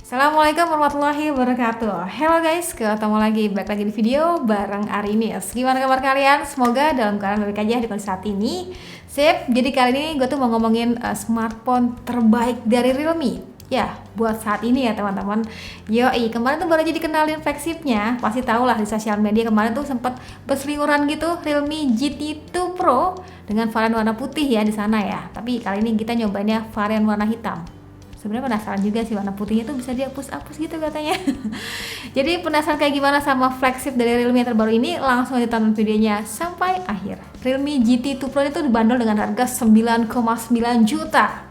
Assalamualaikum warahmatullahi wabarakatuh. Hello guys, ketemu lagi, balik lagi di video bareng Arinis. Gimana kabar kalian? Semoga dalam keadaan baik aja di kondisi saat ini. Sip, jadi kali ini gue tuh mau ngomongin smartphone terbaik dari Realme. Ya, buat saat ini ya teman-teman. Yoi, kemarin tuh baru aja dikenalin flagshipnya. Pasti tau lah di sosial media kemarin tuh sempat berseliweran gitu Realme GT2 Pro dengan varian warna putih ya di sana ya. Tapi kali ini kita nyobainnya varian warna hitam. Sebenarnya penasaran juga sih warna putihnya tuh bisa dihapus-hapus gitu katanya. Jadi penasaran kayak gimana sama flagship dari Realme yang terbaru ini? Langsung aja tonton videonya sampai akhir. Realme GT2 Pro itu dibanderol dengan harga 9,9 juta.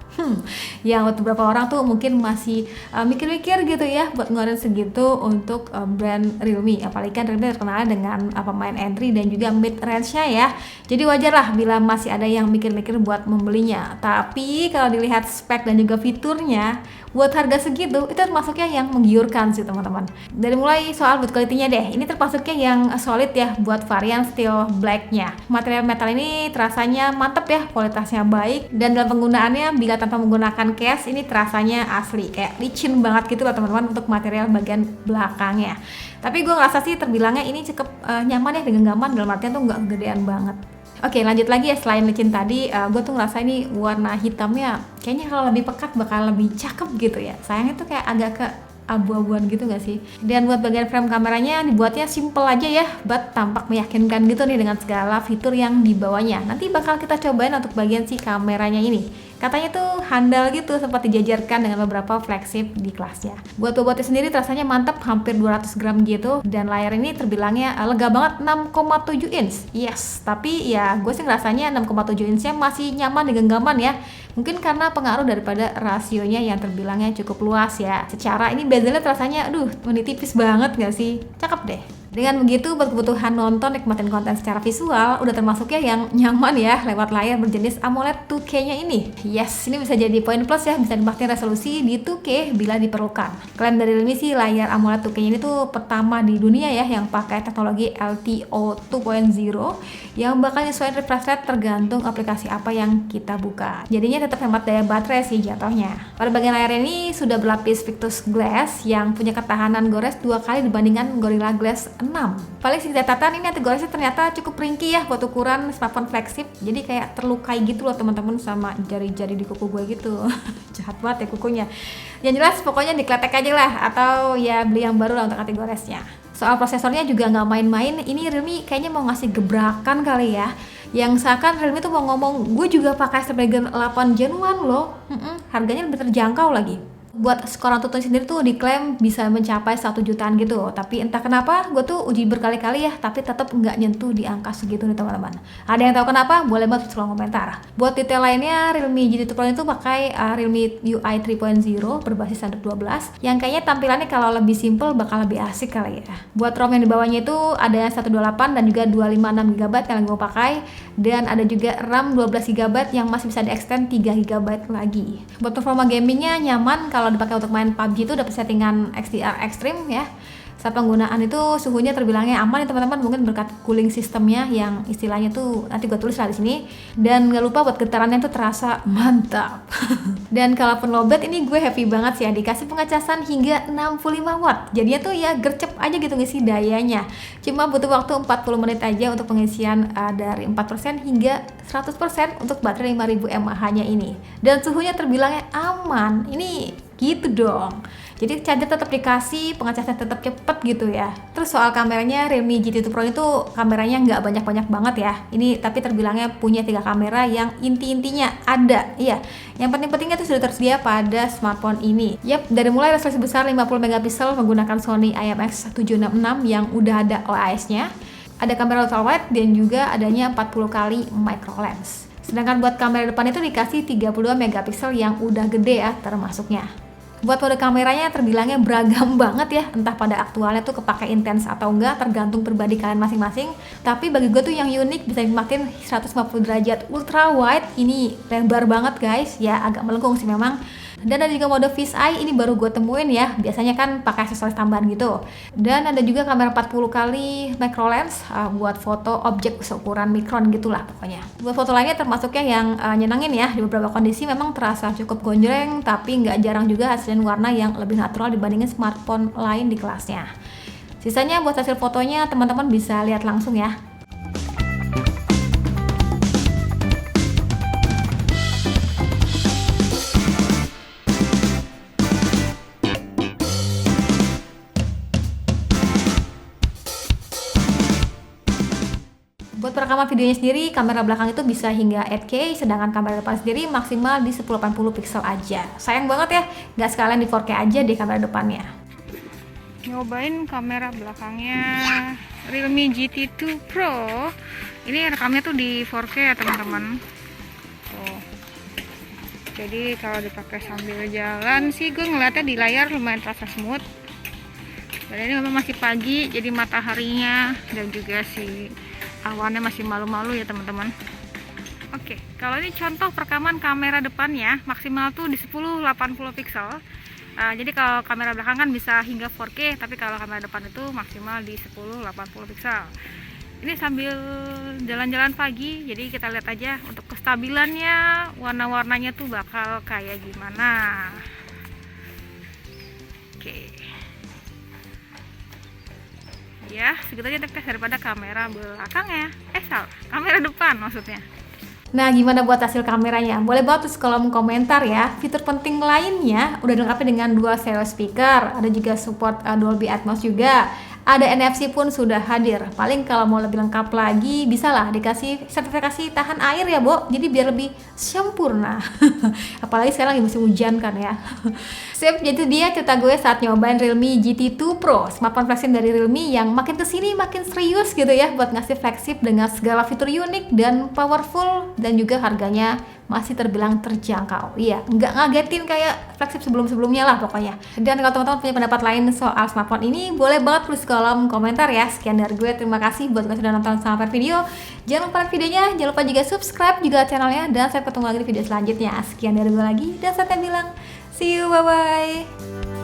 Yang buat beberapa orang tuh mungkin masih mikir-mikir gitu ya buat ngeluarin segitu untuk brand Realme. Apalagi kan Realme terkenal dengan pemain entry dan juga mid range-nya ya. Jadi wajar lah bila masih ada yang mikir-mikir buat membelinya. Tapi kalau dilihat spek dan juga fiturnya, buat harga segitu itu termasuknya yang menggiurkan sih teman-teman. Dari mulai soal build quality-nya deh, ini termasuknya yang solid ya buat varian steel black-nya. Material metal ini terasanya mantep ya, kualitasnya baik, dan dalam penggunaannya bila tanpa menggunakan case ini terasanya asli kayak licin banget gitu loh teman-teman untuk material bagian belakangnya. Tapi gue ngerasa sih terbilangnya ini cukup nyaman ya dengan genggaman, dalam artian tuh nggak gedean banget. Oke, lanjut lagi ya, selain licin tadi, gue tuh ngerasa ini warna hitamnya kayaknya kalau lebih pekat bakal lebih cakep gitu ya. Sayangnya tuh kayak agak ke abu-abuan gitu gak sih? Dan buat bagian frame kameranya dibuatnya simple aja ya, but tampak meyakinkan gitu nih dengan segala fitur yang dibawanya. Nanti bakal kita cobain untuk bagian si kameranya ini. Katanya tuh handal gitu, sempat dijajarkan dengan beberapa flagship di kelasnya. Buat bobotnya sendiri rasanya mantap, hampir 200 gram gitu. Dan layar ini terbilangnya lega banget, 6,7 inch. Yes, tapi ya gue sih ngerasanya 6,7 inchnya masih nyaman di genggaman ya. Mungkin karena pengaruh daripada rasionya yang terbilangnya cukup luas ya. Secara ini bezelnya rasanya aduh menipis banget gak sih? Cakep deh. Dengan begitu buat kebutuhan nonton, nikmatin konten secara visual udah termasuknya yang nyaman ya lewat layar berjenis AMOLED 2K-nya ini. Yes, ini bisa jadi poin plus ya, bisa dimaksimalkan resolusi di 2K bila diperlukan. Klaim dari Realme sih layar AMOLED 2K-nya ini tuh pertama di dunia ya yang pakai teknologi LTO 2.0 yang bakal nyesuaiin refresh rate tergantung aplikasi apa yang kita buka. Jadinya tetap hemat daya baterai sih jatuhnya. Pada bagian layar ini sudah berlapis Victus Glass yang punya ketahanan gores 2 kali dibandingkan Gorilla Glass 6. Paling sih catatan ini anti goresnya ternyata cukup ringkih ya buat ukuran smartphone flagship. Jadi kayak terlukai gitu loh teman-teman sama jari-jari di kuku gue gitu. Jahat banget ya kukunya. Yang jelas pokoknya dikletek aja lah atau ya beli yang baru lah untuk anti goresnya. Soal prosesornya juga nggak main-main. Ini Realme kayaknya mau ngasih gebrakan kali ya. Yang seakan Realme tuh mau ngomong gue juga pakai Snapdragon 8 Gen 1 loh. Harganya lebih terjangkau lagi. Buat skor AnTuTu sendiri tuh diklaim bisa mencapai 1 jutaan gitu. Tapi entah kenapa gue tuh uji berkali-kali ya, tapi tetap nggak nyentuh di angka segitu nih teman-teman. Ada yang tahu kenapa? Boleh banget tulis kolom komentar. Buat detail lainnya, Realme GT2 Pro itu pakai Realme UI 3.0 berbasis Android 12 yang kayaknya tampilannya kalau lebih simple bakal lebih asik kali ya. Buat ROM yang di bawahnya itu ada 128 dan juga 256 GB yang gue pakai, dan ada juga RAM 12 GB yang masih bisa di-extend 3 GB lagi. Buat performa gamingnya nyaman, kalau dipakai untuk main PUBG itu dapat settingan XDR Extreme ya. Saat penggunaan itu suhunya terbilangnya aman ya teman-teman, mungkin berkat cooling sistemnya yang istilahnya tuh nanti gue tulis lah di sini. Dan gak lupa buat getarannya tuh terasa mantap. Dan kalaupun lowbat ini gue happy banget sih ya, dikasih pengecasan hingga 65 watt. Jadinya tuh ya gercep aja gitu ngisi dayanya. Cuma butuh waktu 40 menit aja untuk pengisian dari 4% hingga 100% untuk baterai 5000 mAh-nya ini. Dan suhunya terbilangnya aman. Ini gitu dong. Jadi charger tetap dikasih, pengecasan tetap cepet gitu ya. Terus soal kameranya, Realme GT2 Pro itu kameranya nggak banyak-banyak banget ya. Ini tapi terbilangnya punya 3 kamera yang inti-intinya ada. Iya, yang penting-pentingnya itu sudah tersedia pada smartphone ini. Yap, dari mulai resolusi besar 50 megapiksel menggunakan Sony IMX766 yang udah ada OIS-nya. Ada kamera ultrawide dan juga adanya 40 kali micro lens. Sedangkan buat kamera depan itu dikasih 32 megapiksel yang udah gede ya termasuknya. Buat mode kameranya terbilangnya beragam banget ya, entah pada aktualnya tuh kepakai intens atau enggak tergantung pribadi kalian masing-masing. Tapi bagi gue tuh yang unik bisa dinikmatin 150 derajat ultra wide, ini lebar banget guys, ya agak melengkung sih memang. Dan ada juga mode fisheye, ini baru gue temuin ya. Biasanya kan pakai aksesoris tambahan gitu. Dan ada juga kamera 40 kali macro lens buat foto objek seukuran mikron gitulah pokoknya. Buat foto lainnya termasuknya yang nyenengin ya. Di beberapa kondisi memang terasa cukup gonjreng, tapi nggak jarang juga hasilin warna yang lebih natural dibandingin smartphone lain di kelasnya. Sisanya buat hasil fotonya teman-teman bisa lihat langsung ya. Buat perekaman videonya sendiri, kamera belakang itu bisa hingga 8K, sedangkan kamera depan sendiri maksimal di 1080 pixel aja. Sayang banget ya, nggak sekalian di 4K aja deh kamera depannya. Nyobain kamera belakangnya Realme GT2 Pro. Ini rekamnya tuh di 4K ya teman-teman. Tuh. Jadi kalau dipakai sambil jalan sih gue ngeliatnya di layar lumayan terasa smooth. Dan ini memang masih pagi, jadi mataharinya dan juga si awannya masih malu-malu ya teman-teman. Oke, kalau ini contoh perekaman kamera depannya maksimal tuh di 1080 pixel. Jadi kalau kamera belakang kan bisa hingga 4K, tapi kalau kamera depan itu maksimal di 1080 pixel. Ini sambil jalan-jalan pagi, jadi kita lihat aja untuk kestabilannya, warna-warnanya tuh bakal kayak gimana. Oke. Ya, segitu aja tes daripada kamera belakangnya. Salah, kamera depan maksudnya. Nah, gimana buat hasil kameranya? Boleh banget tuh kolom komentar ya. Fitur penting lainnya udah dilengkapi dengan dual stereo speaker, ada juga support Dolby Atmos juga. Ada NFC pun sudah hadir. Paling kalau mau lebih lengkap lagi, bisalah dikasih sertifikasi tahan air ya, Bo. Jadi biar lebih sempurna. Apalagi sekarang lagi musim hujan kan ya. Sip, jadi dia cerita gue saat nyobain Realme GT2 Pro, smartphone flagship dari Realme yang makin kesini makin serius gitu ya, buat ngasih flagship dengan segala fitur unik dan powerful, dan juga harganya masih terbilang terjangkau. Iya, nggak ngagetin kayak flagship sebelum-sebelumnya lah pokoknya. Dan kalau teman-teman punya pendapat lain soal smartphone ini, boleh banget tulis kolom komentar ya. Sekian dari gue, terima kasih buat kalian sudah nonton sampai video. Jangan lupa like videonya, jangan lupa juga subscribe juga channelnya, dan saya ketemu lagi di video selanjutnya. Sekian dari gue lagi, dan saya bilang see you, bye-bye.